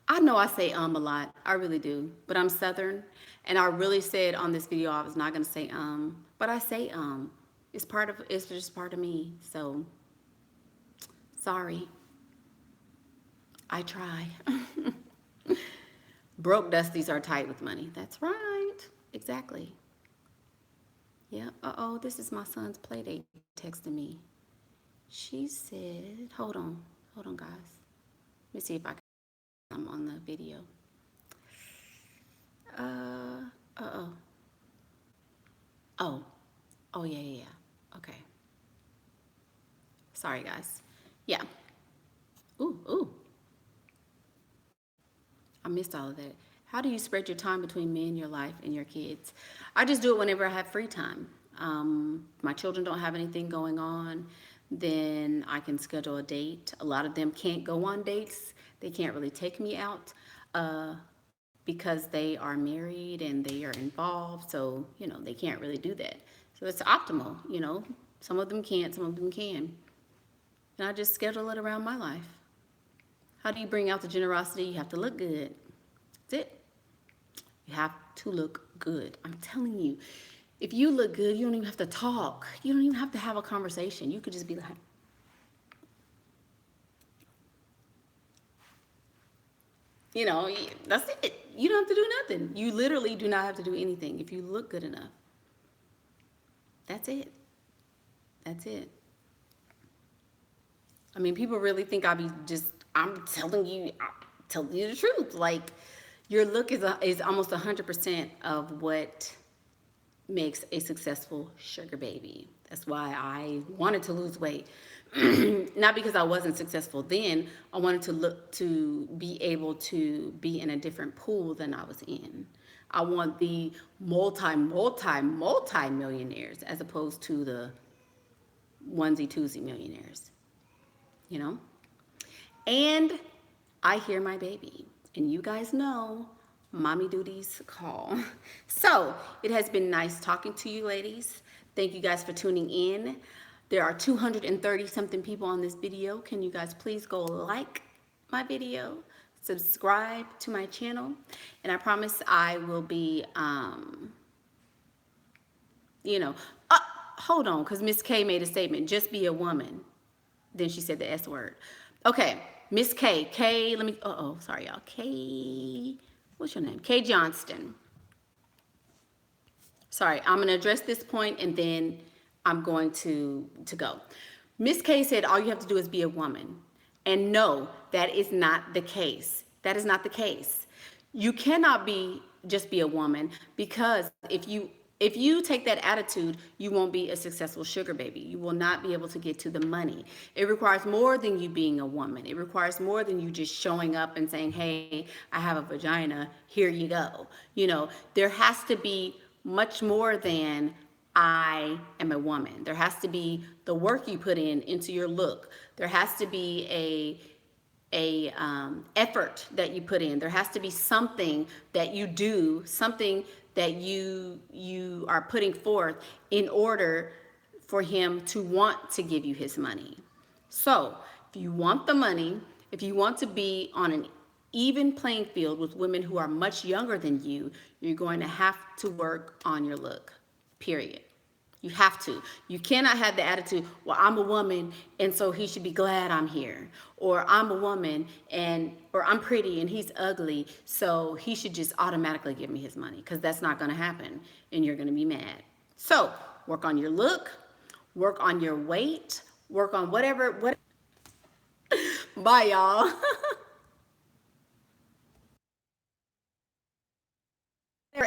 I know I say a lot. I really do. But I'm Southern. And I really said on this video I was not going to say But I say It's just part of me. So, sorry. I try. Broke dusties are tight with money. That's right. Exactly. Yeah. Uh-oh, this is my son's play date texting me. She said, hold on, guys. Let me see if I'm on the video. Oh, yeah. Okay. Sorry, guys. Yeah. Ooh. I missed all of that. How do you spread your time between me and your life and your kids? I just do it whenever I have free time. My children don't have anything going on, then I can schedule a date. A lot of them can't go on dates. They can't really take me out because they are married and they are involved. So, they can't really do that. So it's optimal, Some of them can't, some of them can. And I just schedule it around my life. How do you bring out the generosity? You have to look good. That's it. You have to look good. I'm telling you, if you look good, you don't even have to talk. You don't even have to have a conversation. You could just be like, that's it. You don't have to do nothing. You literally do not have to do anything if you look good enough. That's it. That's it. I mean, people really think I'm telling you the truth. Like, your look is almost 100% of what makes a successful sugar baby. That's why I wanted to lose weight. Not because I wasn't successful then. I wanted to look to be able to be in a different pool than I was in. I want the multi millionaires as opposed to the onesie twosie millionaires, you know? And I hear my baby. And you guys know mommy duties call. So it has been nice talking to you ladies. Thank you guys for tuning in. There are 230 something people on this video. Can you guys please go like my video, subscribe to my channel, and I promise I will be, you know, uh, hold on, because Miss K made a statement, just be a woman. Then she said the S word. Okay, Miss K. K, let me, sorry, y'all. K, what's your name? K Johnston. Sorry, I'm going to address this point and then I'm going to go. Miss K said all you have to do is be a woman. And no, that is not the case. That is not the case. You cannot just be a woman, because if you take that attitude, you won't be a successful sugar baby. You will not be able to get to the money. It requires more than you being a woman. It requires more than you just showing up and saying, hey, I have a vagina, here you go. You know, there has to be much more than I am a woman. There has to be the work you put into your look. There has to be a effort that you put in. There has to be something that you do, something that you are putting forth in order for him to want to give you his money. So if you want the money, if you want to be on an even playing field with women who are much younger than you, you're going to have to work on your look, period. You have to. You cannot have the attitude, well, I'm a woman and so he should be glad I'm here. Or I'm a woman or I'm pretty and he's ugly, so he should just automatically give me his money, because that's not going to happen and you're going to be mad. So work on your look, work on your weight, work on whatever. Bye, y'all.